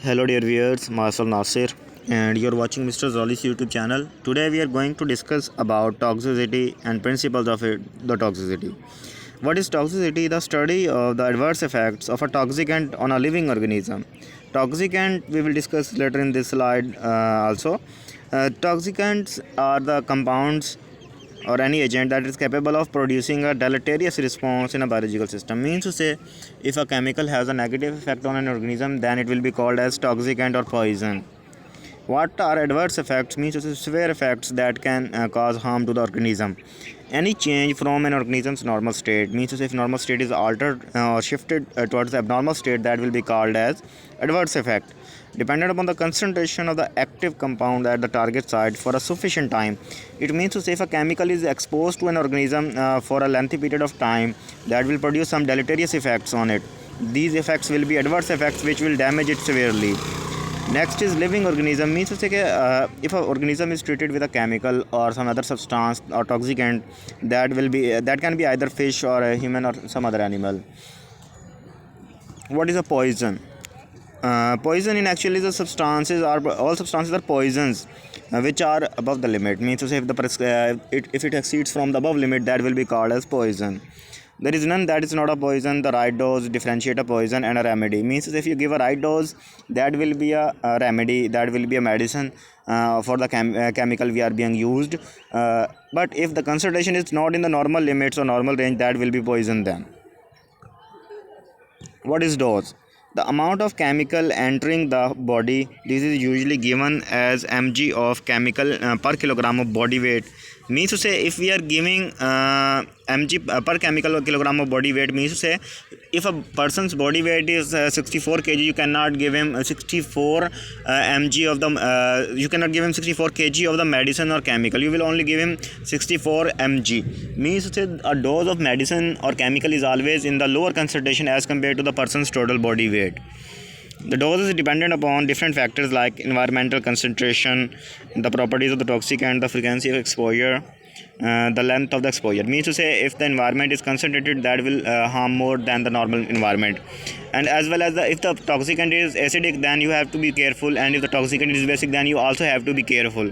Hello dear viewers, myself Nasir and you're watching Mr.Zoologist YouTube channel. Today we are going to discuss about toxicity and principles of the toxicity. What is toxicity? The study of the adverse effects of a toxicant on a living organism. Toxicant we will discuss later in this slide also. Toxicants are the compounds or any agent that is capable of producing a deleterious response in a biological system. Means to say, if a chemical has a negative effect on an organism, then it will be called as toxicant or poison. What are adverse effects? Means to say severe effects that can cause harm to the organism. Any change from an organism's normal state, means to say if normal state is altered or shifted towards the abnormal state, that will be called as adverse effect. Dependent upon the concentration of the active compound at the target site for a sufficient time. It means to say if a chemical is exposed to an organism for a lengthy period of time, that will produce some deleterious effects on it. These effects will be adverse effects which will damage it severely. Next is living organism. Means to say if an organism is treated with a chemical or some other substance or toxicant, that can be either fish or a human or some other animal. What is a poison? Poison in actually the substances are all substances are poisons which are above the limit. Means to say if it exceeds from the above limit, that will be called as poison. There is none that is not a poison. The right dose differentiate a poison and a remedy. Means if you give a right dose, that will be a remedy, that will be a medicine for the chemical we are being used. But if the concentration is not in the normal limits or normal range, that will be poison then. What is dose? The amount of chemical entering the body. This is usually given as mg of chemical per kilogram of body weight. Means to say if we are giving mg per chemical kilogram of body weight, means to say if a person's body weight is 64 kg, you cannot give him 64 mg of the you cannot give him 64 kg of the medicine or chemical. You will only give him 64 mg. Means to say a dose of medicine or chemical is always in the lower concentration as compared to the person's total body weight. The dose is dependent upon different factors like environmental concentration, the properties of the toxicant, the frequency of exposure, the length of the exposure. Means to say if the environment is concentrated, that will harm more than the normal environment. And as well as if the toxicant is acidic, then you have to be careful, and if the toxicant is basic, then you also have to be careful.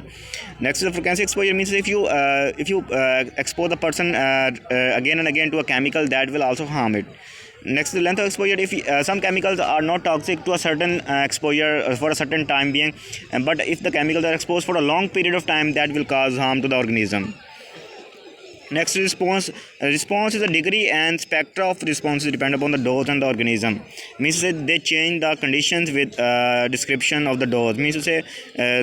Next is the frequency exposure. Means if you expose the person again and again to a chemical, that will also harm it. Next, the length of exposure. If some chemicals are not toxic to a certain exposure for a certain time being, but if the chemicals are exposed for a long period of time, that will cause harm to the organism. Next, response. Response is the degree and spectra of responses depend upon the dose and the organism. Means to say they change the conditions with description of the dose. Means to say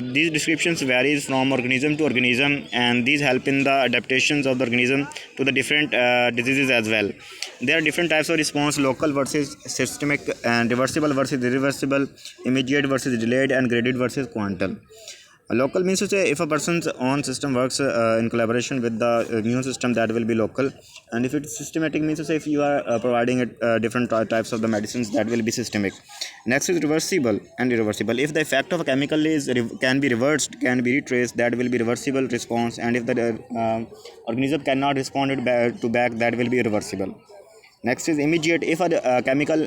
these descriptions varies from organism to organism, and these help in the adaptations of the organism to the different diseases as well. There are different types of response: local versus systemic, and reversible versus irreversible, immediate versus delayed, and graded versus quantal. Local means to say if a person's own system works in collaboration with the immune system, that will be local. And if it's systematic, means to say if you are providing it different types of the medicines, that will be systemic. Next is reversible and irreversible. If the effect of a chemical is can be reversed, can be retraced, that will be reversible response. And if the organism cannot respond it back, that will be irreversible. Next is immediate. If a chemical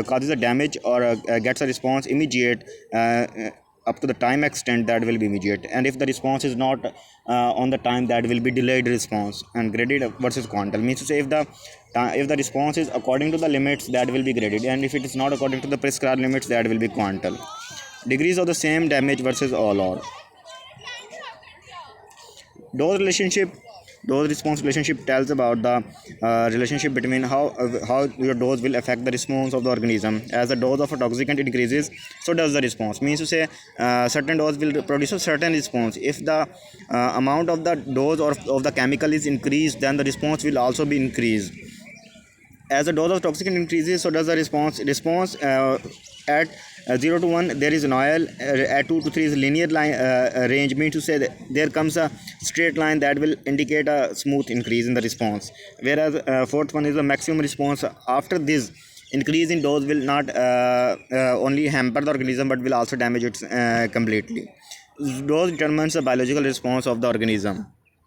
causes a damage or gets a response immediate up to the time extent, that will be immediate. And if the response is not on the time, that will be delayed response. And graded versus quantal means to say if the response is according to the limits, that will be graded, and if it is not according to the prescribed limits, that will be quantal. Degrees of the same damage versus all or. Dose relationship. Dose response relationship tells about the relationship between how your dose will affect the response of the organism. As the dose of a toxicant increases, so does the response. Means to say certain dose will produce a certain response. If the amount of the dose of the chemical is increased, then the response will also be increased. As the dose of toxicant increases, so does the response. At 0 to 1 there is an oil, at 2 to 3 is linear line range. Means to say that there comes a straight line that will indicate a smooth increase in the response, whereas fourth one is the maximum response. After this, increase in dose will not only hamper the organism but will also damage it completely. Dose determines the biological response of the organism.